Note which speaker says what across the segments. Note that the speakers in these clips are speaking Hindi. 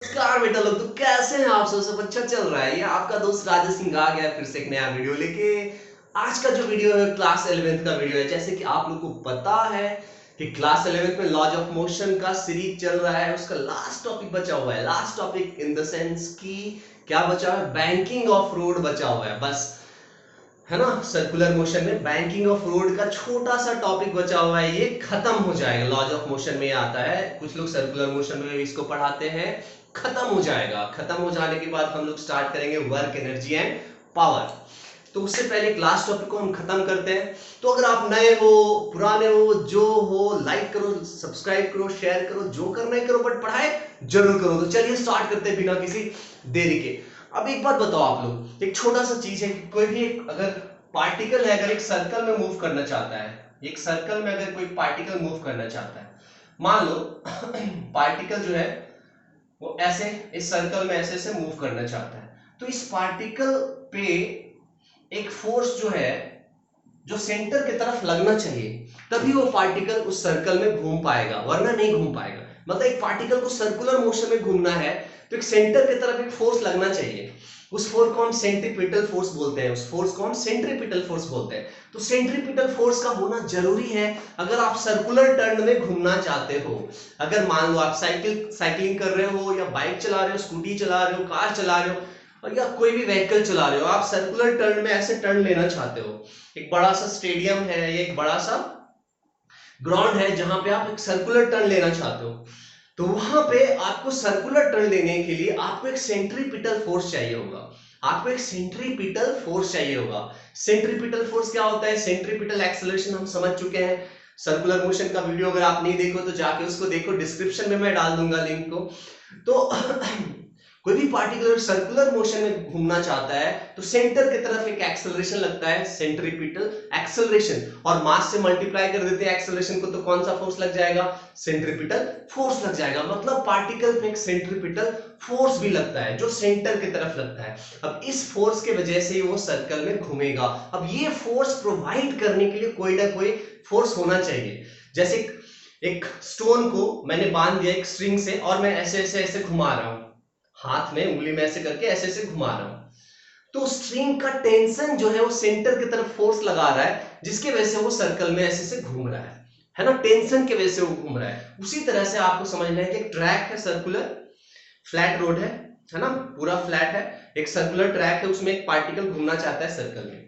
Speaker 1: नमस्कार बेटा लोग, तो कैसे हैं आप सब अच्छा चल रहा है। ये आपका दोस्त राजेश सिंह आ गया फिर से एक नया वीडियो लेके। आज का जो वीडियो है क्लास 11th का वीडियो है। जैसे कि आप लोग को पता है कि क्लास 11th में लॉज ऑफ मोशन का सीरीज चल रहा है, उसका लास्ट टॉपिक बचा हुआ है। Last topic in the sense कि क्या बचा है, बैंकिंग ऑफ रोड बचा हुआ है बस, है ना। सर्कुलर मोशन में बैंकिंग ऑफ रोड का छोटा सा टॉपिक बचा हुआ है, ये खत्म हो जाएगा। लॉज ऑफ मोशन में आता है, कुछ लोग सर्कुलर मोशन में इसको पढ़ाते हैं। खत्म हो जाएगा, खत्म हो जाने के बाद हम लोग स्टार्ट करेंगे वर्क, एनर्जी एंड पावर। तो उससे पहले क्लास टॉपिक को हम खत्म करते हैं। तो अगर आप नए हो, पुराने हो, जो हो, लाइक करो, सब्सक्राइब करो, शेयर करो, जो करना है करो, बट पढ़ाई जरूर करो। तो चलिए स्टार्ट करते हैं बिना किसी देरी के। अब एक बात बताओ आप लोग, एक छोटा सा चीज है कि कोई भी अगर पार्टिकल है, अगर एक सर्कल में मूव करना चाहता है, एक सर्कल में अगर कोई पार्टिकल मूव करना चाहता है, मान लो पार्टिकल जो है वो ऐसे इस सर्कल में ऐसे ऐसे मूव करना चाहता है, तो इस पार्टिकल पे एक फोर्स जो है जो सेंटर की तरफ लगना चाहिए, तभी वो पार्टिकल उस सर्कल में घूम पाएगा, वरना नहीं घूम पाएगा। मतलब एक पार्टिकल को सर्कुलर मोशन में घूमना है तो एक सेंटर की तरफ एक फोर्स लगना चाहिए। उस फोर्स को हम सेंट्रीपिटल फोर्स बोलते हैं, उस फोर्स को हम सेंट्रीपिटल फोर्स बोलते हैं। तो सेंट्रीपिटल फोर्स का होना जरूरी है अगर आप सर्कुलर टर्न में घूमना चाहते हो। अगर मान लो आप साइकिलिंग कर रहे हो, या बाइक चला रहे हो, स्कूटी चला रहे हो, कार चला रहे हो, और या कोई भी व्हीकल चला रहे हो, आप सर्कुलर टर्न में ऐसे टर्न लेना चाहते हो, एक बड़ा सा स्टेडियम है, एक बड़ा सा ग्राउंड है जहां पे आप एक सर्कुलर टर्न लेना चाहते हो, तो वहां पे आपको सर्कुलर टर्न लेने के लिए आपको एक सेंट्रीपिटल फोर्स चाहिए होगा। आपको एक सेंट्रीपिटल फोर्स चाहिए होगा। सेंट्रीपिटल फोर्स क्या होता है? सेंट्रीपिटल एक्सेलरेशन हम समझ चुके हैं। सर्कुलर मोशन का वीडियो अगर आप नहीं देखो तो जाके उसको देखो, डिस्क्रिप्शन में मैं डाल दूंगा लिंक को। तो कोई भी पार्टिकुलर सर्कुलर मोशन में घूमना चाहता है तो सेंटर की तरफ एक एक्सेलरेशन लगता है, सेंट्रीपिटल एक्सेलरेशन, और मास से मल्टीप्लाई कर देते हैं एक्सेलरेशन को, तो कौन सा फोर्स लग जाएगा? सेंट्रीपिटल फोर्स लग जाएगा। मतलब पार्टिकल पे एक सेंट्रीपिटल फोर्स भी लगता है जो सेंटर की तरफ लगता है। अब इस फोर्स के वजह से वो सर्कल में घूमेगा। अब ये फोर्स प्रोवाइड करने के लिए कोई ना कोई फोर्स होना चाहिए। जैसे एक स्टोन को मैंने बांध दिया एक स्ट्रिंग से, और मैं ऐसे ऐसे ऐसे घुमा रहा हूं, हाथ में उंगली में ऐसे करके ऐसे ऐसे घुमा रहा हूं, तो स्ट्रिंग का टेंशन जो है वो सेंटर की तरफ फोर्स लगा रहा है, जिसकी वजह से वो सर्कल में ऐसे ऐसे घूम रहा है ना। टेंशन की वजह से वो घूम रहा है। उसी तरह से आपको समझना है कि एक ट्रैक है, सर्कुलर फ्लैट रोड है ना, पूरा फ्लैट है, एक सर्कुलर ट्रैक है, उसमें एक पार्टिकल घूमना चाहता है सर्कल में,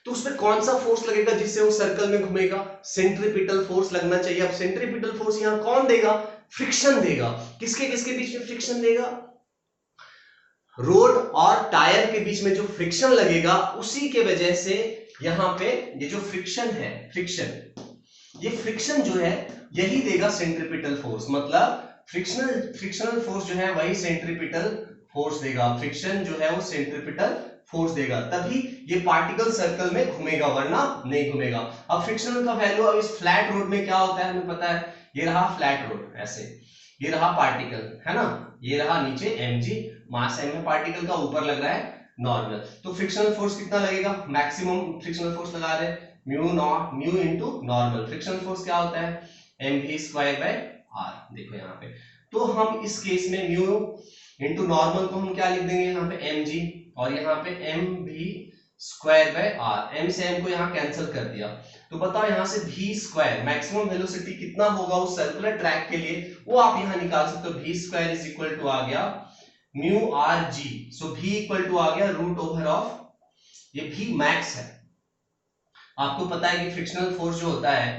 Speaker 1: तो उसमें कौन सा फोर्स लगेगा जिससे वो सर्कल में घूमेगा? सेंट्रीपिटल फोर्स लगना चाहिए। अब सेंट्रीपिटल फोर्स यहां कौन देगा? फ्रिक्शन देगा। किसके किसके बीच में फ्रिक्शन देगा? रोड और टायर के बीच में जो फ्रिक्शन लगेगा, उसी के वजह से यहां पे ये जो फ्रिक्शन है, ये फ्रिक्शन जो है यही देगा सेंट्रीपिटल फोर्स। मतलब फ्रिक्शनल फोर्स जो है वही सेंट्रीपिटल फोर्स देगा। फ्रिक्शन जो है वो सेंट्रीपिटल फोर्स देगा, तभी ये पार्टिकल सर्कल में घूमेगा, वरना नहीं घूमेगा। अब फ्रिक्शनल का वैल्यू अब इस फ्लैट रोड में क्या होता है हमें पता है। ये रहा फ्लैट रोड ऐसे, ये रहा पार्टिकल, है ना, ये रहा नीचे mg, मास m है पार्टिकल का, ऊपर लग रहा है नॉर्मल। तो फ्रिक्शनल फोर्स कितना लगेगा? मैक्सिमम फ्रिक्शनल फोर्स लगा रहे हैं mu into normal. Frictional force क्या होता है? mv square by r। देखो यहाँ पे, तो हम इस केस में म्यू इनटू नॉर्मल को हम क्या लिख देंगे यहाँ पे? mg, और यहाँ पे mv square by r। m से m को यहाँ कैंसिल कर दिया, तो बताओ यहाँ से v स्क्वायर मैक्सिमम वेलोसिटी कितना होगा उस सर्कुलर ट्रैक के लिए, वो आप यहाँ निकाल सकते हो। v square is equal to आ गया mu R G, so v equal to आ गया रूट ओवर ऑफ, ये v मैक्स है। आपको पता है कि फ्रिक्शनल फोर्स जो होता है,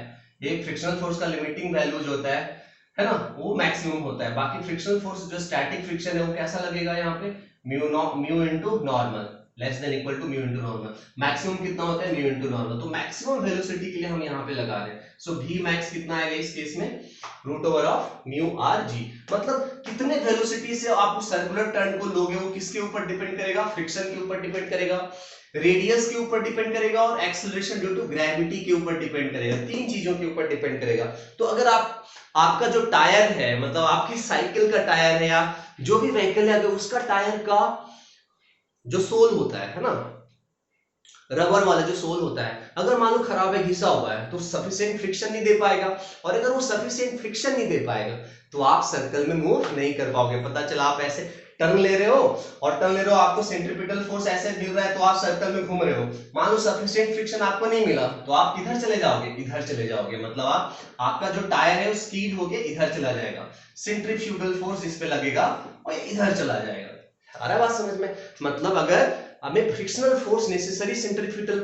Speaker 1: एक फ्रिक्शनल फोर्स का लिमिटिंग वैल्यू जो होता है ना, वो मैक्सिमम होता है। बाकी फ्रिक्शनल फोर्स जो स्टैटिक फ्रिक्शन है वो कैसा लगेगा यहाँ पे? Mu into normal less than equal to mu into normal. Maximum कितना होता है? Mu into normal. तो मैक्सिमम वेलोसिटी के लिए हम यहाँ पे लगा रहे हैं, सो v मैक्स कितना आएगा इस केस में? Root over of mu R G. मतलब कितने वेलोसिटी से आप उस सर्कुलर टर्न को लोगे वो किसके ऊपर डिपेंड करेगा? फ्रिक्शन के ऊपर डिपेंड करेगा, रेडियस के ऊपर डिपेंड करेगा, और एक्सेलरेशन ड्यू टू ग्रेविटी के ऊपर डिपेंड करेगा। तीन चीजों के ऊपर डिपेंड करेगा। तो अगर आपका जो टायर है, मतलब आपकी साइकिल का टायर है, या जो भी व्हीकल है, अगर उसका टायर का जो सोल होता है ना, रबर वाला जो सोल होता है, अगर मान लो खराब है, घिसा हुआ है, तो सफिशिएंट फ्रिक्शन नहीं दे पाएगा। और अगर वो सफिशिएंट फ्रिक्शन नहीं दे पाएगा तो आप सर्कल में मूव नहीं कर पाओगे। पता चला आप ऐसे टर्न ले रहे हो और टर्न ले रहे हो, आपको सेंट्रीपिटल फोर्स ऐसे मिल रहा है तो आप सर्कल में घूम रहे हो, मान लो सफिशिएंट फ्रिक्शन आपको नहीं मिला तो आप किधर चले जाओगे, इधर चले जाओगे। मतलब आपका जो टायर है वो स्कीड होके इधर चला जाएगा, सेंट्रीफ्यूगल फोर्स इस पे लगेगा और इधर चला जाएगा। आ रहा है बात समझ में? मतलब अगर हमें frictional force necessary centrifugal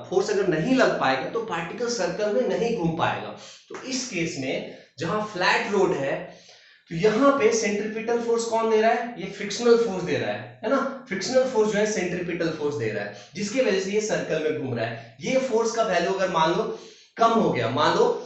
Speaker 1: force अगर नहीं लग पाएगा तो पार्टिकल सर्कल में नहीं घूम पाएगा। तो इस केस में जहां फ्लैट रोड है तो यहाँ पे सेंट्रीपिटल फोर्स कौन दे रहा है, ये फ्रिक्शनल फोर्स दे रहा है ना। फ्रिक्शनल फोर्स जो है सेंट्रीपिटल फोर्स दे रहा है, जिसकी वजह से ये सर्कल में घूम रहा है। ये फोर्स का वैल्यू अगर मान लो कम हो गया, मान लो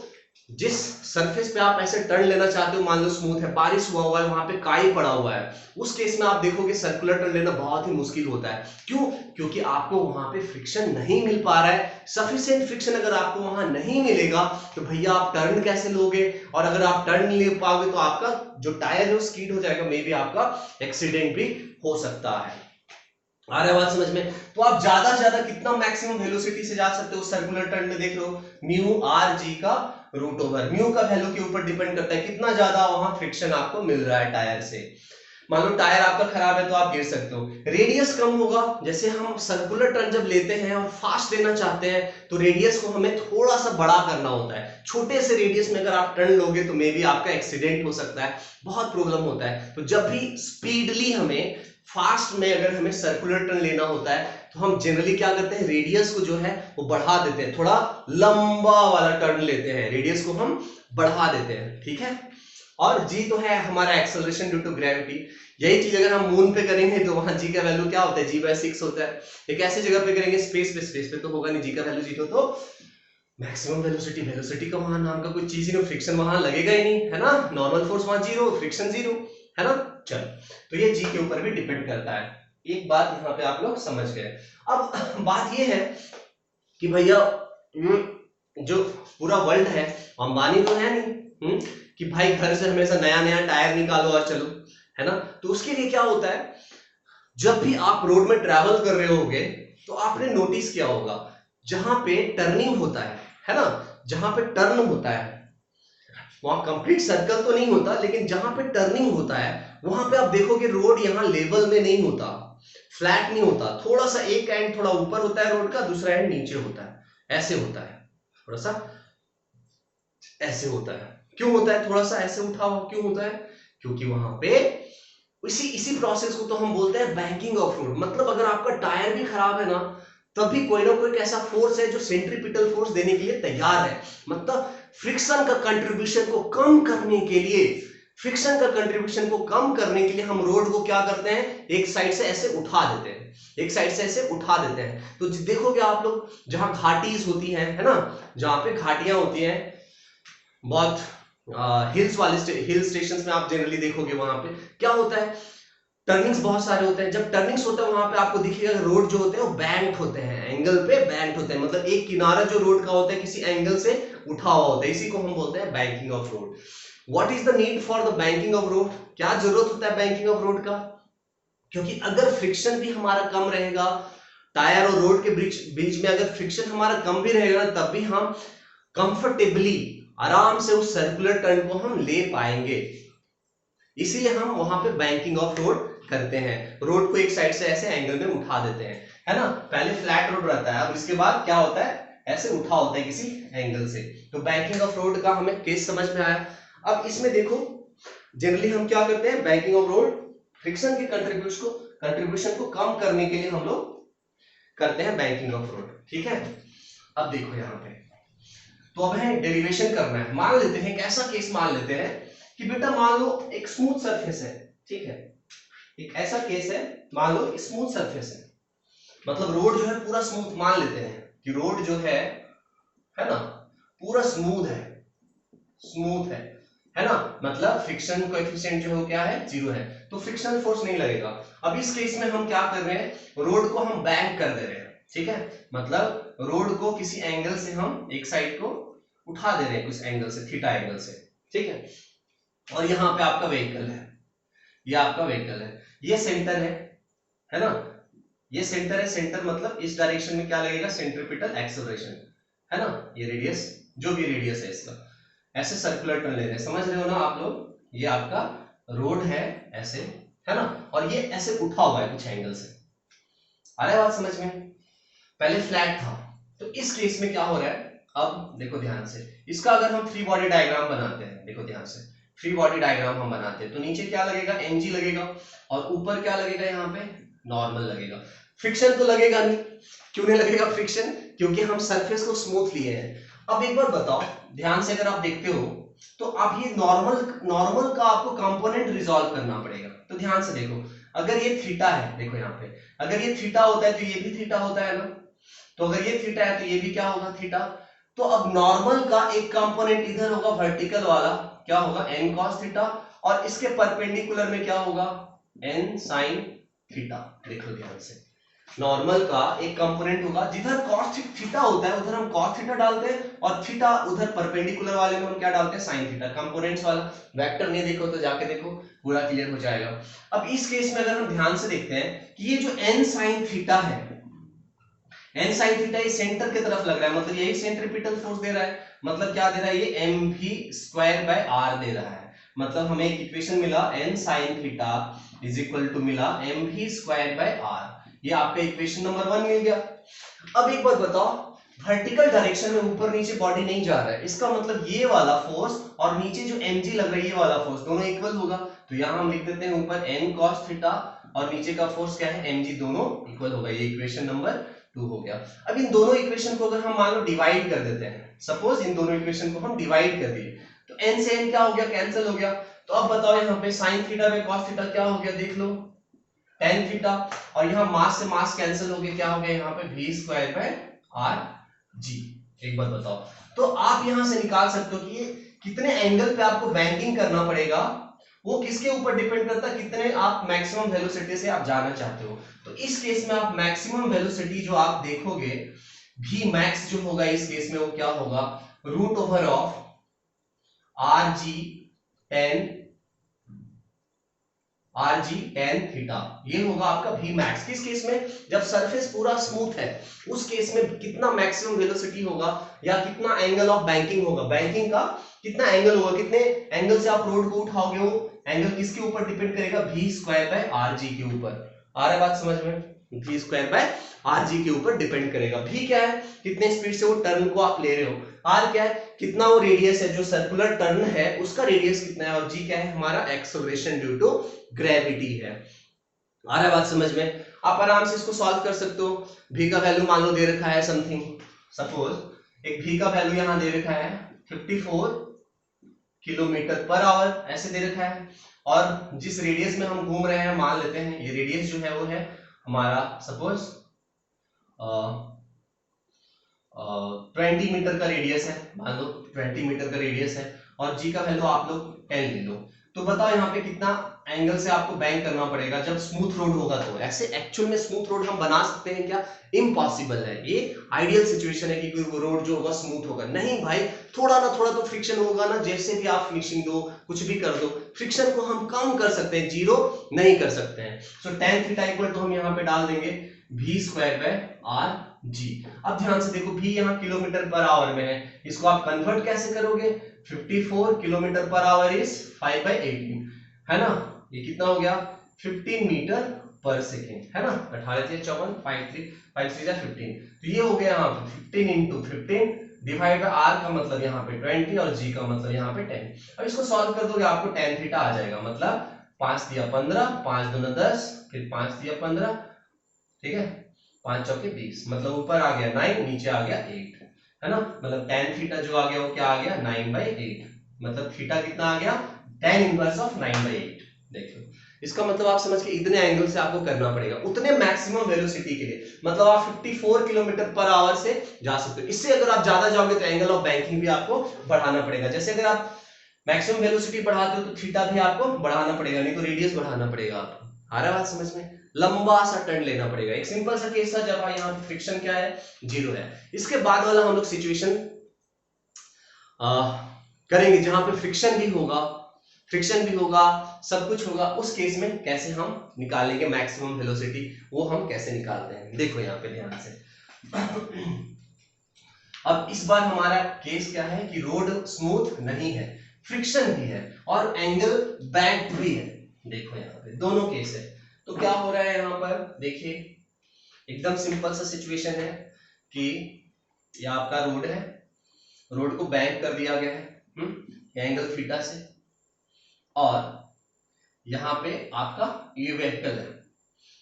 Speaker 1: जिस सरफेस पे आप ऐसे टर्न लेना चाहते हो, मान लो स्मूथ है, बारिश हुआ है, वहां पे काई पड़ा हुआ है, उस केस में आप देखोगे सर्कुलर टर्न लेना बहुत ही मुश्किल होता है। क्यों? क्योंकि आपको वहां पे फ्रिक्शन नहीं मिल पा रहा है। सफिशिएंट फ्रिक्शन अगर आपको वहां नहीं मिलेगा तो भैया आप टर्न कैसे लोगे, और अगर आप टर्न नहीं ले पाओगे तो आपका जो टायर है वो स्कीड हो जाएगा, मे बी आपका एक्सीडेंट भी हो सकता है। आ रहा है बात समझ में? तो आप ज्यादा से ज्यादा कितना मैक्सिमम वेलोसिटी से जा सकते हो सर्कुलर टर्न में, देख लो म्यू आर जी का रूट ओवर, म्यू का वैल्यू के ऊपर डिपेंड करता है कितना ज्यादा वहां फ्रिक्शन आपको मिल रहा है टायर से। मान लो टायर आपका खराब है तो आप गिर सकते हो। रेडियस कम होगा, जैसे हम सर्कुलर टर्न जब लेते हैं और फास्ट लेना चाहते हैं तो रेडियस को हमें थोड़ा सा बड़ा करना होता है। छोटे से रेडियस में अगर आप टर्न लोगे तो मे बी आपका एक्सीडेंट हो सकता है, बहुत प्रॉब्लम होता है। तो जब भी स्पीडली हमें फास्ट में अगर हमें सर्कुलर टर्न लेना होता है तो हम जनरली क्या करते हैं, रेडियस को जो है वो बढ़ा देते हैं, थोड़ा लंबा वाला टर्न लेते हैं, रेडियस को हम बढ़ा देते हैं, ठीक है। और जी तो है हमारा एक्सेलरेशन ड्यू टू ग्रेविटी। यही चीज अगर हम मून पे करेंगे तो वहां जी का वैल्यू क्या होता है, g/6 होता है। एक ऐसी जगह पे करेंगे स्पेस पे तो होगा नहीं, जी का वैल्यू 0, तो मैक्सिमम वेलोसिटी का वहां नाम का कोई चीज ही नहीं, फ्रिक्शन वहां लगेगा ही नहीं, है ना। नॉर्मल फोर्स वहां 0, फ्रिक्शन 0, है ना। चल, तो ये जी के ऊपर भी डिपेंड करता है। एक बात यहाँ पे आप लोग समझ गए। अब बात ये है कि भैया जो पूरा वर्ल्ड है, अंबानी तो है नहीं कि भाई घर से हमेशा नया नया टायर निकालो और चलो, है ना। तो उसके लिए क्या होता है, जब भी आप रोड में ट्रैवल कर रहे होगे तो आपने नोटिस किया होगा जहां पे टर्निंग होता है ना, जहां पे टर्न होता है वहां कंप्लीट सर्कल तो नहीं होता, लेकिन जहां पे टर्निंग होता है वहां पे आप देखोगे रोड यहाँ लेवल में नहीं होता, फ्लैट नहीं होता, थोड़ा सा एक एंड थोड़ा ऊपर होता है रोड का, दूसरा एंड नीचे होता है, ऐसे होता है, थोड़ा सा ऐसे होता है। क्यों होता है थोड़ा सा ऐसे उठा हुआ, क्यों होता है? क्योंकि वहां पे इसी प्रोसेस को तो हम बोलते हैं बैंकिंग ऑफ रोड। मतलब अगर आपका टायर भी खराब है ना, तभी कोई ना कोई ऐसा फोर्स है जो सेंट्रीपिटल फोर्स देने के लिए तैयार है। मतलब फ्रिक्शन का कंट्रीब्यूशन को कम करने के लिए, फ्रिक्शन का कंट्रीब्यूशन को कम करने के लिए हम रोड को क्या करते हैं, एक साइड से ऐसे उठा देते हैं, एक साइड से ऐसे उठा देते हैं। तो देखोगे आप लोग जहां घाटीज होती हैं, है ना, जहां पे घाटियां होती हैं, बहुत हिल्स वाले हिल स्टेशंस में आप जनरली देखोगे वहां पे क्या होता है, टर्निंग्स बहुत सारे होते हैं। जब टर्निंग्स होता है वहां पे आपको दिखेगा रोड जो होते हैं वो बैंक्ड होते हैं, एंगल पे बैंक्ड होते हैं। मतलब एक किनारा जो रोड का होता है किसी एंगल से उठा हुआ होता है, इसी को हम बोलते हैं banking of road. What is the need for the banking of road? क्या जरूरत होता है बैंकिंग ऑफ रोड का? क्योंकि अगर फ्रिक्शन भी हमारा कम रहेगा, टायर और रोड के बीच में अगर फ्रिक्शन हमारा कम भी रहेगा ना, तब भी हम कंफर्टेबली आराम से उस सर्कुलर टर्न को हम ले पाएंगे। इसीलिए हम वहां पे बैंकिंग ऑफ रोड करते हैं, रोड को एक साइड से ऐसे एंगल में उठा देते हैं, है ना। पहले फ्लैट रोड रहता है, अब इसके बाद क्या होता है, ऐसे उठा होता है किसी एंगल से। तो बैंकिंग ऑफ रोड का हमें केस समझ में आया। अब इसमें देखो जनरली हम क्या करते हैं, बैंकिंग ऑफ रोड फ्रिक्शन के कंट्रीब्यूशन को कम करने के लिए हम लोग करते हैं बैंकिंग ऑफ रोड, ठीक है। अब देखो यहाँ पे तो अब है डेरिवेशन करना है। मान लेते हैं एक ऐसा केस मान लेते हैं कि बेटा मान लो एक स्मूथ सरफेस है, ठीक है, एक ऐसा केस है, मान लो स्मूथ सरफेस है, मतलब रोड जो है पूरा स्मूथ, मान लेते हैं कि रोड जो है ना पूरा स्मूथ है ना, मतलब फ्रिक्शन कोएफिशिएंट जो है क्या है, 0 है, तो फ्रिक्शनल फोर्स नहीं लगेगा। अब इस केस में हम क्या कर रहे हैं, रोड को हम बैंक कर दे रहे हैं, ठीक है, मतलब रोड को किसी एंगल से हम एक साइड को उठा दे रहे हैं, कुछ एंगल से, थीटा एंगल से, ठीक है। और यहाँ पे आपका व्हीकल है, ये आपका व्हीकल है, ये सेंटर है ना, ये सेंटर है, सेंटर मतलब इस डायरेक्शन में क्या लगेगा, सेंट्रीपिटल एक्सेलरेशन, है ना। ये रेडियस, जो भी रेडियस है इसका, ऐसे सर्कुलर टर्न ले रहे हैं, समझ रहे हो ना आप लोग, ये आपका रोड है ऐसे, है ना, और ये ऐसे उठा हुआ है कुछ एंगल से। आ रहा है बात समझ में? पहले फ्लैट था, तो इस केस में क्या हो रहा है, अब देखो ध्यान से, इसका अगर हम फ्री बॉडी डायग्राम बनाते हैं, देखो ध्यान से, फ्री बॉडी डायग्राम हम बनाते हैं, तो नीचे क्या लगेगा, mg लगेगा, और ऊपर क्या लगेगा, यहाँ पे नॉर्मल लगेगा। फ्रिक्शन तो लगेगा नहीं, क्यों नहीं लगेगा फ्रिक्शन, क्योंकि हम सरफेस को स्मूथ लिए हैं। अब एक बार बताओ ध्यान से, अगर आप देखते हो तो आप ये नॉर्मल का आपको कंपोनेंट रिजॉल्व करना पड़ेगा। तो ध्यान से देखो, अगर ये थीटा है, देखो यहाँ पे, अगर ये थीटा होता है तो ये भी थीटा होता है ना, तो अगर ये थीटा है तो ये भी क्या होगा, थीटा। तो अब नॉर्मल का एक कंपोनेंट इधर होगा वर्टिकल वाला, क्या होगा, n cos थीटा, और इसके परपेंडिकुलर में क्या होगा, n sin थीटा। देखो ध्यान से, नॉर्मल का एक कंपोनेंट होगा, जिधर cos थीटा होता है उधर हम cos थीटा डालते हैं, और थीटा उधर परपेंडिकुलर वाले में हम क्या डालते हैं, sin थीटा। कंपोनेंट्स वाला वेक्टर नहीं देखो तो जाके देखो, पूरा क्लियर हो जाएगा। अब इस केस में अगर हम ध्यान से देखते हैं कि ये जो n sin थीटा है, n sin थीटा ये सेंटर की तरफ लग रहा है, मतलब यही सेंट्रीपिटल फोर्स दे रहा है, मतलब क्या दे रहा है, ये mv²/r दे रहा है। मतलब हमें एक इक्वेशन मिला, n sin theta is equal to मिला mv²/r, ये आपका इक्वेशन नंबर 1 मिल गया। अब एक बात बताओ, वर्टिकल डायरेक्शन में ऊपर नीचे बॉडी नहीं जा रहा है, इसका मतलब ये वाला फोर्स और नीचे जो mg लग रहा है ये वाला फोर्स दोनों इक्वल होगा। तो यहां हम लिख देते हैं ऊपर n cos थीटा और नीचे का फोर्स क्या है, mg, दोनों इक्वल होगा। ये इक्वेशन नंबर 2 हो गया। अब इन दोनों इक्वेशन को अगर हम मान लो डिवाइड कर देते हैं, सपोज इन दोनों इक्वेशन को हम डिवाइड कर दिए, तो n से n क्या हो गया, कैंसिल हो गया। तो अब बताओ यहाँ पे sin theta by cos theta क्या हो गया, देख लो, tan थीटा, और यहाँ मास से मास कैंसिल हो गया, क्या हो गया यहाँ पे v²/r g। एक बात बताओ, तो आप यहां से निकाल सकते हो कि ये कितने एंगल पे आपको बैंकिंग करना पड़ेगा, वो किसके ऊपर डिपेंड करता है, कितने आप मैक्सिमम वेलोसिटी से आप जाना चाहते हो। तो इस केस में आप मैक्सिमम वेलोसिटी जो आप देखोगे, v मैक्स जो होगा इस केस में वो क्या होगा, root over of R G tan theta, ये होगा आपका v मैक्स। किस केस में, जब सरफेस पूरा स्मूथ है उस केस में कितना मैक्सिमम वेलोसिटी होगा या कितना एंगल ऑफ बैंकिंग होगा, बैंकिंग का कितना एंगल होगा, कितने एंगल से आप रोड को उठाओगे, वो एंगल किसके ऊपर डिपेंड करेगा, v²/rg के ऊपर। आ रहा है बात समझ में, v²/rg के ऊपर डिपेंड करेगा। v क्या है, कितने स्पीड से वो टर्न को आप ले रहे हो, r क्या है, कितना वो रेडियस है, जो सर्कुलर टर्न है उसका रेडियस कितना है, और g क्या है, हमारा एक्सेलरेशन ड्यू टू ग्रेविटी है। आ रहा है बात समझ में? आप आराम से इसको सॉल्व कर सकते हो। v का वैल्यू मान लो दे रखा है समथिंग, सपोज एक v का वैल्यू यहां दे रखा है 54 किलोमीटर पर आवर ऐसे दे रखा है, और जिस रेडियस में हम घूम रहे हैं मान लेते हैं ये रेडियस जो है वो है हमारा सपोज 20 मीटर का रेडियस है, मान लो 20 मीटर का रेडियस है, और g का वैल्यू आप लोग 10 ले लो। तो बताओ यहाँ पे कितना एंगल से आपको बैंक करना पड़ेगा जब स्मूथ रोड होगा। तो ऐसे एक्चुअल में स्मूथ रोड हम बना सकते हैं क्या, इम्पॉसिबल है। ये आइडियल सिचुएशन है कि कोई रोड जो होगा स्मूथ होगा, नहीं भाई, थोड़ा ना थोड़ा तो फ्रिक्शन होगा ना, जैसे भी आप फिनिशिंग दो कुछ भी कर दो, फ्रिक्शन को हम कम कर सकते हैं, जीरो नहीं कर सकते हैं। सो tan थीटा इक्वल तो हम यहाँ पे डाल देंगे v²/rg। अब ध्यान से देखो, v यहाँ किलोमीटर पर आवर में है, इसको आप कन्वर्ट कैसे करोगे, 54 किलोमीटर पर आवर इज 5/18, है ना, ये कितना हो गया 15 मीटर पर सेकेंड, है ना, 18×54 5×3 15, तो ये हो गया यहाँ पे 15 into 15 डिवाइड बाय r का मतलब यहाँ पे 20 और g का मतलब यहाँ पे 10। अब इसको सॉल्व कर दोगे आपको tan थीटा आ जाएगा, मतलब 5 दिया 15, 5 दूना 10, फिर 5 दिया 15, ठीक है, 5 चौके 20, मतलब ऊपर आ गया 9, नीचे आ गया 8, है ना, मतलब tan थीटा जो आ गया वो क्या आ गया 9/8, मतलब थीटा कितना आ गया tan इनवर्स ऑफ 9/8। देखो इसका मतलब आप समझ के इतने एंगल से आपको करना पड़ेगा उतने मैक्सिमम वेलोसिटी के लिए, मतलब आप 54 किलोमीटर पर आवर से जा सकते हो। इससे अगर आप ज्यादा जाओगे तो एंगल ऑफ बैंकिंग भी आपको बढ़ाना पड़ेगा। जैसे अगर आप मैक्सिमम वेलोसिटी बढ़ाते हो तो थीटा भी आपको बढ़ाना पड़ेगा, नहीं तो रेडियस बढ़ाना पड़ेगा आपको। आ रहा है बात समझ में, लंबा सा टर्न लेना पड़ेगा। एक सिंपल सा केस था जब यहाँ पे फ्रिक्शन क्या है, जीरो है। इसके बाद वाला हम लोग सिचुएशन करेंगे जहां पे फ्रिक्शन भी होगा, सब कुछ होगा, उस केस में कैसे हम निकालेंगे मैक्सिमम वेलोसिटी, वो हम कैसे निकालते हैं। देखो यहाँ पे ध्यान से अब इस बार हमारा केस क्या है कि रोड स्मूथ नहीं है, फ्रिक्शन भी है और एंगल बैंक भी है। देखो यहाँ पे दोनों केस है। तो क्या हो रहा है यहाँ पर देखिए, एकदम सिंपल सा सिचुएशन है कि ये आपका रोड है, रोड को बैंक कर दिया गया है एंगल थीटा से, और यहाँ पे आपका ये व्हीकल है,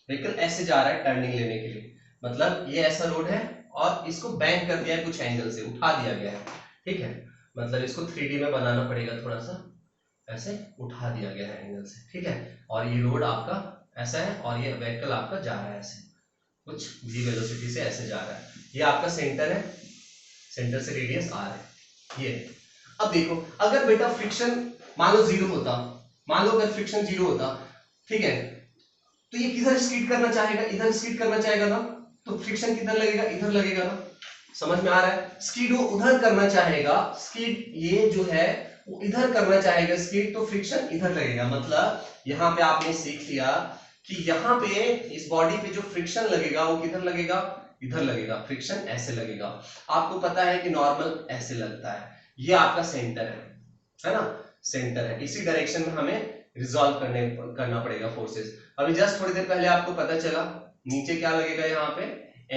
Speaker 1: व्हीकल ऐसे जा रहा है टर्निंग लेने के लिए, मतलब ये ऐसा रोड है और इसको बैंक कर दिया है कुछ एंगल से, उठा दिया गया है, ठीक है, मतलब इसको 3D में बनाना पड़ेगा थोड़ा सा, ऐसे उठा दिया गया है एंगल से, ठीक है, और ये रोड आपका ऐसा है और ये व्हीकल आपका जा रहा है ऐसे कुछ v वेलोसिटी से ऐसे जा रहा है, ये आपका सेंटर है, सेंटर से रेडियस r है ये। अब देखो अगर बेटा फ्रिक्शन मान लो जीरो होता, मान लो अगर फ्रिक्शन जीरो होता, ठीक है, तो ये किधर स्कीड करना चाहेगा, इधर स्कीड करना चाहेगा ना, तो फ्रिक्शन किधर लगेगा, इधर लगेगा ना, समझ में आ रहा है, स्कीड वो उधर करना चाहेगा, स्कीड ये जो है वो इधर करना चाहेगा स्कीड, तो फ्रिक्शन इधर लगेगा। मतलब यहाँ पे आपने सीख लिया कि यहाँ पे इस बॉडी पे जो फ्रिक्शन लगेगा वो किधर लगेगा, इधर लगेगा, फ्रिक्शन ऐसे लगेगा। आपको पता है कि नॉर्मल ऐसे लगता है, ये आपका सेंटर है ना, सेंटर है, इसी डायरेक्शन में हमें रिजॉल्व करना पड़ेगा फोर्सेस। अभी जस्ट थोड़ी देर पहले आपको पता चला नीचे क्या लगेगा, यहाँ पे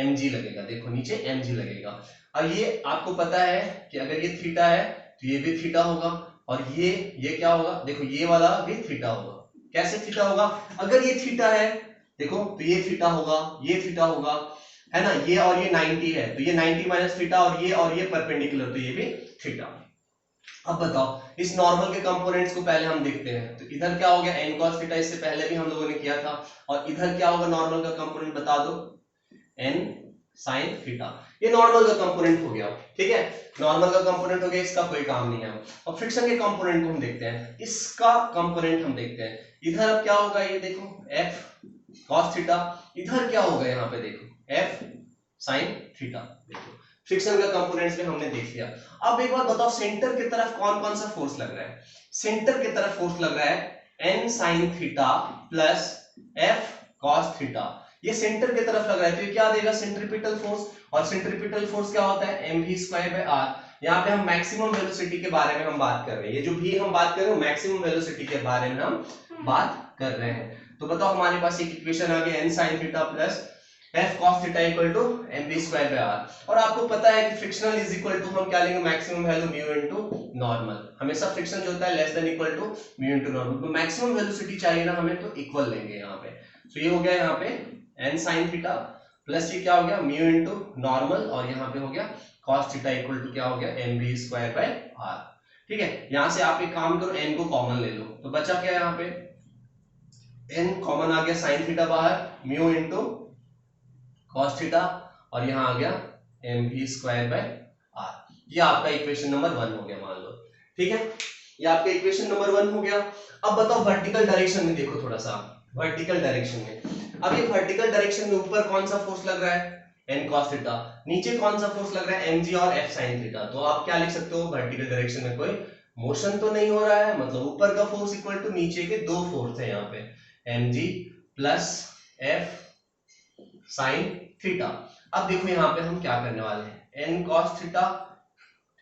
Speaker 1: mg लगेगा, देखो नीचे mg लगेगा। अब ये आपको पता है कि अगर ये थीटा है तो ये भी थीटा होगा, और ये क्या होगा, देखो ये वाला भी थीटा होगा। कैसे थीटा होगा, अगर ये थीटा है देखो तो ये थीटा होगा, ये थीटा होगा, है ना, ये और ये 90 है तो ये 90 माइनस थीटा, और ये परपेंडिकुलर तो ये भी थीटा। अब बताओ इस नॉर्मल के कंपोनेंट्स को पहले हम देखते हैं, तो इधर क्या हो गया n cos थीटा, इससे पहले भी हम लोगों ने किया था, और इधर क्या होगा नॉर्मल का कंपोनेंट बता दो, n sin थीटा, ये नॉर्मल का कंपोनेंट हो गया, ठीक है, नॉर्मल का कंपोनेंट हो गया, इसका कोई काम नहीं है। अब फ्रिक्शन के कंपोनेंट को हम देखते हैं, इसका कंपोनेंट हम देखते हैं, इधर अब क्या होगा, ये देखो f cos थीटा, इधर क्या होगा यहाँ पे देखो f sin थीटा, देखो फ्रिक्शन का कंपोनेंट्स में हमने देख लिया। अब एक बात बताओ, सेंटर की तरफ कौन कौन सा फोर्स लग रहा है, सेंटर की तरफ फोर्स लग रहा है n sin theta plus f cos theta, ये सेंटर की तरफ लग रहा है, तो ये क्या देगा, सेंट्रीपिटल फोर्स, और सेंट्रीपिटल फोर्स क्या होता है mv²r। यहाँ पे हम मैक्सिमम वेलोसिटी के बारे में हम बात कर रहे हैं, ये जो भी हम बात कर रहे हैं मैक्सिमम वेलोसिटी के बारे में हम बात कर रहे हैं। तो बताओ हमारे पास एक इक्वेशन आ गया n sin theta plus f cos theta equal to mv²r, और आपको पता है कि फ्रिक्शनल इज इक्वल टू हम क्या लेंगे, maximum value mu into normal, हमेशा फ्रिक्शन जो होता है less than equal to mu into normal, तो मैक्सिमम वेलोसिटी चाहिए ना हमें, तो इक्वल लेंगे यहाँ पे। तो ये हो गया यहाँ पे n sin थीटा प्लस ये क्या हो गया म्यू इनटू नॉर्मल, और यहाँ पे हो गया cos थीटा इक्वल टू क्या हो गया mv²r, ठीक है। यहाँ से आप एक काम करो, n को कॉमन ले लो, तो बचा क्या यहाँ पे, n कॉमन आ गया, sin थीटा बाहर, म्यू इनटू cos थीटा, और यहाँ आ गया mv²r, ये आपका इक्वेशन नंबर 1 हो गया मान लो, ठीक है, ये आपका इक्वेशन नंबर 1 हो गया। अब बताओ वर्टिकल डायरेक्शन में देखो थोड़ा सा, वर्टिकल डायरेक्शन में, अब ये वर्टिकल डायरेक्शन में ऊपर कौन सा फोर्स लग रहा है n cos थीटा, नीचे कौन सा फोर्स लग रहा है mg और f sin थीटा, तो आप क्या लिख सकते हो, वर्टिकल डायरेक्शन में कोई मोशन तो नहीं हो रहा है, मतलब ऊपर का फोर्स इक्वल टू नीचे के दो फोर्स है यहाँ पे mg plus f sin theta. अब देखो यहाँ पे हम क्या करने वाले हैं, n cos थीटा,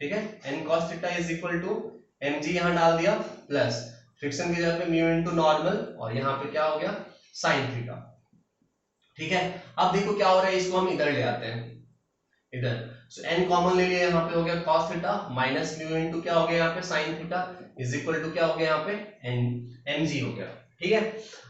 Speaker 1: ठीक है, n cos theta is equal to mg यहाँ डाल दिया प्लस फ्रिक्शन की जगह पे म्यू इनटू नॉर्मल, और यहाँ पे क्या हो गया sin थीटा, ठीक है। अब देखो क्या हो रहा है, इसको हम इधर ले आते हैं, इधर, सो n कॉमन ले लिया, यहाँ पे हो गया cos theta minus mu into क्या हो गया यहाँ पे sin theta is equal to क्या हो गया यहाँ पे mg हो गया, ठीक है।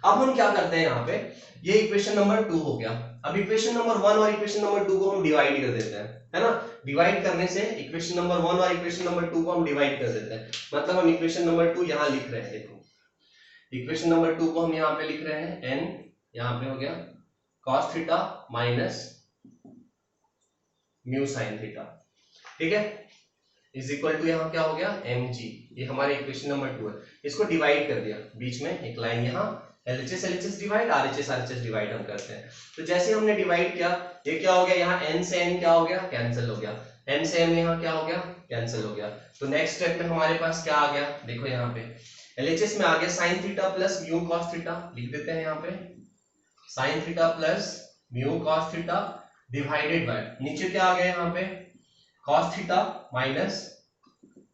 Speaker 1: अब हम क्या करते हैं यहाँ पे, ये इक्वेशन नंबर 2 हो गया। अब इक्वेशन नंबर 1 और इक्वेशन नंबर 2 को हम डिवाइड कर देते हैं, है ना, डिवाइड करने से इक्वेशन नंबर 1 और इक्वेशन नंबर 2 को हम डिवाइड कर देते हैं, मतलब हम इक्वेशन नंबर 2 यहाँ लिख रहे हैं, देखो इक्वेशन नंबर 2 को हम यहाँ पे लिख रहे हैं n, यहाँ पे हो गया cos theta minus mu sin theta, ठीक है, इज इक्वल टू यहाँ क्या हो गया mg, ये हमारे इक्वेशन नंबर 2 है। इसको डिवाइड कर दिया, बीच में एक लाइन यहाँ LHS LHS divide, RHS RHS divide हम करते हैं, तो जैसे हमने डिवाइड किया, ये क्या हो गया, यहाँ n से n क्या हो गया, कैंसिल हो गया, n से m यहाँ क्या हो गया, कैंसिल हो गया। तो नेक्स्ट स्टेप में हमारे पास क्या आ गया, देखो यहाँ पे LHS में आ गया sin theta plus mu cos theta, लिख देते हैं यहाँ पे sin theta plus mu cos theta divided by, नीचे क्या आ गया यहाँ पे cos theta minus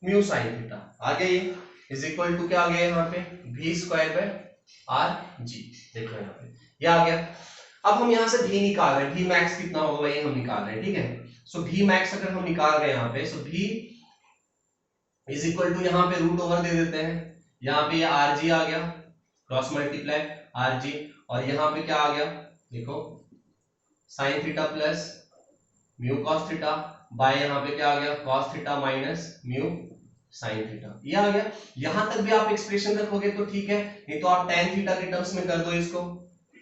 Speaker 1: mu sin theta आ गया ये, इज इक्वल टू क्या आ गया यहाँ पे v स्क्वायर बाय आर जी। देखो यहाँ पे ये आ गया। अब हम यहाँ से v निकाल रहे हैं, v मैक्स कितना होगा ये हम निकाल रहे हैं, ठीक है। सो v मैक्स अगर हम निकाल रहे हैं यहाँ पे, सो v इज इक्वल टू यहाँ पे रूट ओवर दे देते हैं, यहाँ पे ये आर जी आ गया, क्रॉस मल्टीप्लाई आर जी, और यहाँ पे क्या आ गया देखो sine theta plus mu cos theta by यहाँ पे क्या आ गया cos theta minus mu sine theta, ये आ गया। यहां तक भी आप एक्सप्रेशन रखोगे तो ठीक है, नहीं तो आप tan थीटा के टर्म्स में कर दो इसको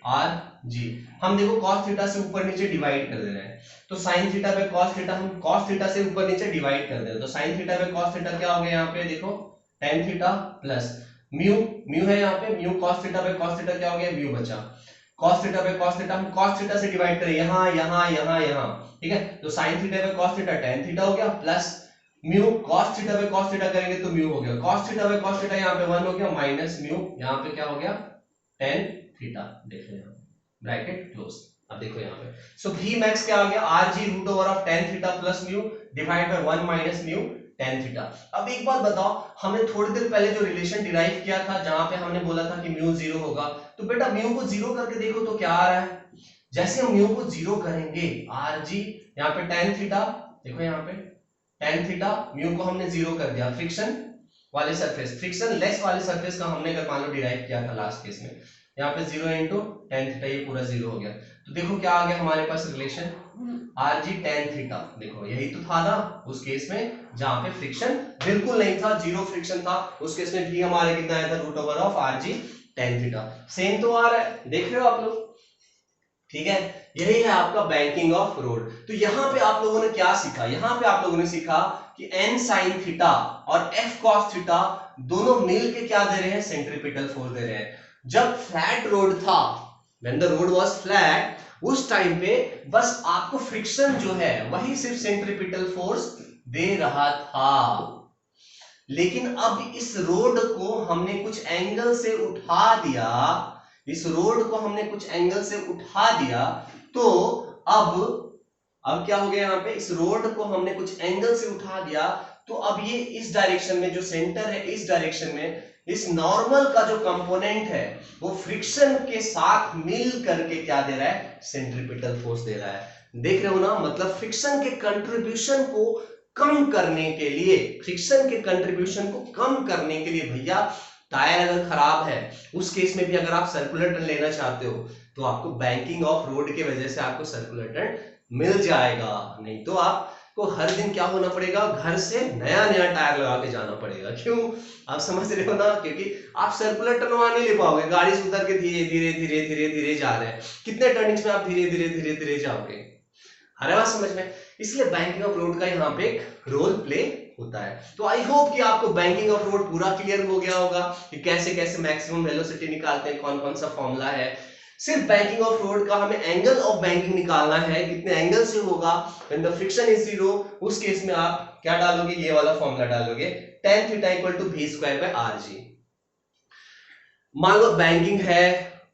Speaker 1: आर जी। हम देखो cos थीटा से ऊपर नीचे डिवाइड कर दे रहे हैं, तो sin थीटा पे cos थीटा, हम cos थीटा से ऊपर नीचे डिवाइड कर दे रहे हैं, तो sin थीटा पे cos थीटा क्या हो गया यहाँ पे देखो tan theta plus mu, mu है यहाँ पे, म्यू cos थीटा पे cos थीटा क्या हो गया म्यू बचा, cos थीटा पे cos थीटा, हम cos थीटा से डिवाइड करें यहाँ यहाँ यहाँ यहाँ, ठीक है। तो sin थीटा पे cos थीटा tan थीटा हो गया प्लस म्यू cos थीटा पे cos थीटा करेंगे तो म्यू हो गया, cos थीटा पे cos थीटा यहाँ पे 1 हो गया माइनस म्यू, यहाँ पे क्या हो गया tan थीटा। देखो यहाँ ब्रैकेट क्लोज। अब देखो यहाँ पे सो v मैक्स क्या आ गया R G root over of tan theta plus mu divide by 1 minus mu tan theta. अब एक बात बताओ, हमने थोड़ी देर पहले जो रिलेशन डिराइव किया था जहां पे हमने बोला था कि म्यू 0 होगा, तो बेटा म्यू को 0 करके देखो तो क्या आ रहा है। जैसे हम म्यू को 0 करेंगे आर जी यहाँ पे tan थीटा, देखो यहाँ पे tan थीटा म्यू को हमने 0 कर दिया, फ्रिक्शन वाले सरफेस, फ्रिक्शन लेस वाले सरफेस का हमने अगर मान लो डिराइव किया था लास्ट केस में, यहाँ पे 0 इंटू tan थीटा, ये पूरा 0 हो गया। तो देखो क्या आ गया हमारे पास relation R G tan theta, देखो यही तो था ना उस केस में जहां पे फ्रिक्शन बिल्कुल नहीं था, 0 फ्रिक्शन था, उस केस में भी हमारे कितना आया था root over of R G tan theta. Same तो आ रहा है, देख रहे हो आप लोग, ठीक है। यही है आपका बैंकिंग ऑफ रोड। तो यहाँ पे आप लोगों ने क्या सीखा, यहाँ पे आप लोगों ने सीखा कि n sin थीटा और f cos थीटा दोनों मिल के क्या दे रहे हैं सेंट्रीपिटल फोर्स दे रहे हैं। जब फ्लैट रोड था, when the road was flat, उस टाइम पे बस आपको फ्रिक्शन जो है वही सिर्फ सेंट्रीपिटल फोर्स दे रहा था, लेकिन अब इस रोड को हमने कुछ एंगल से उठा दिया, इस रोड को हमने कुछ एंगल से उठा दिया, तो अब क्या हो गया यहाँ पे, इस रोड को हमने कुछ एंगल से उठा दिया, तो अब ये इस डायरेक्शन में जो सेंटर है, इस डायरेक्शन में इस नॉर्मल का जो कंपोनेंट है वो फ्रिक्शन के साथ मिल करके क्या दे रहा है सेंट्रीपिटल फोर्स दे रहा है। देख रहे हो ना, मतलब फ्रिक्शन के कंट्रीब्यूशन को कम करने के लिए, फ्रिक्शन के कंट्रीब्यूशन को कम करने के लिए भैया टायर अगर खराब है उस केस में भी अगर आप सर्कुलर टर्न लेना चाहते हो तो आपको बैंकिंग ऑफ रोड की वजह से आपको सर्कुलर टर्न मिल जाएगा, नहीं तो आपको हर दिन क्या होना पड़ेगा, घर से नया नया टायर लगा के जाना पड़ेगा। क्यों, आप समझ रहे हो ना, क्योंकि आप सर्कुलर टर्न वहां नहीं ले पाओगे, गाड़ी से उतर के धीरे धीरे धीरे धीरे धीरे जा रहे हैं, कितने टर्निंग्स में आप धीरे धीरे धीरे धीरे जाओगे, हर बात समझ में। इसलिए बैंकिंग ऑफ रोड का यहाँ पे एक रोल प्ले होता है। तो आई होप कि आपको बैंकिंग ऑफ रोड पूरा क्लियर हो गया होगा कि कैसे कैसे मैक्सिमम वेलोसिटी निकालते हैं, कौन कौन सा फॉर्मूला है। सिर्फ बैंकिंग ऑफ रोड का हमें एंगल ऑफ बैंकिंग निकालना है, कितने एंगल से होगा, व्हेन द फ्रिक्शन इज 0, उस केस में आप क्या डालोगे, ये वाला फॉर्मूला डालोगे, tan theta equal to v square by R G. मान लो बैंकिंग है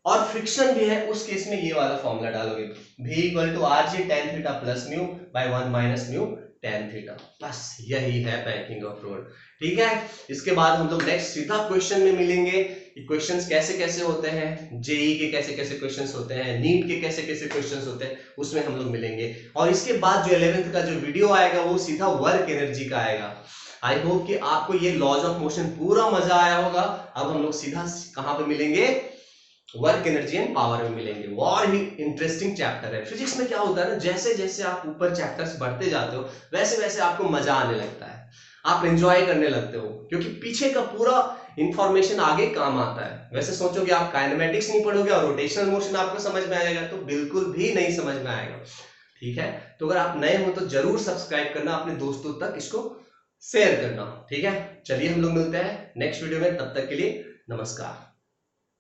Speaker 1: और फ्रिक्शन भी है, उस केस में ये वाला फॉर्मूला डालोगे, v equal to R G tan theta plus mu by 1 minus mu tan theta. बस यही है बैंकिंग ऑफ रोड, ठीक है। इसके बाद हम लोग नेक्स्ट सीधा क्वेश्चन में मिलेंगे कि क्वेश्चंस कैसे कैसे होते हैं, जेई के कैसे कैसे क्वेश्चंस होते हैं, नीट के कैसे कैसे क्वेश्चंस होते हैं, उसमें हम लोग मिलेंगे। और इसके बाद जो 11th का जो वीडियो आएगा वो सीधा वर्क एनर्जी का आएगा। आई होप कि आपको ये लॉज ऑफ मोशन पूरा मजा आया होगा। अब हम लोग सीधा कहां पे मिलेंगे, वर्क एनर्जी एंड पावर में मिलेंगे। और ही इंटरेस्टिंग चैप्टर है। फिजिक्स में क्या होता है ना, जैसे जैसे आप ऊपर चैप्टर्स बढ़ते जाते हो वैसे वैसे आपको मजा आने लगता है, आप एंजॉय करने लगते हो, क्योंकि पीछे का पूरा इंफॉर्मेशन आगे काम आता है। वैसे सोचोगे आप काइनेमेटिक्स नहीं पढ़ोगे और रोटेशनल मोशन आपको समझ में आएगा, तो बिल्कुल भी नहीं समझ में आएगा, ठीक है। तो अगर आप नए हो तो जरूर सब्सक्राइब करना, अपने दोस्तों तक इसको शेयर करना, ठीक है। चलिए हम लोग मिलते हैं नेक्स्ट वीडियो में, तब तक के लिए नमस्कार।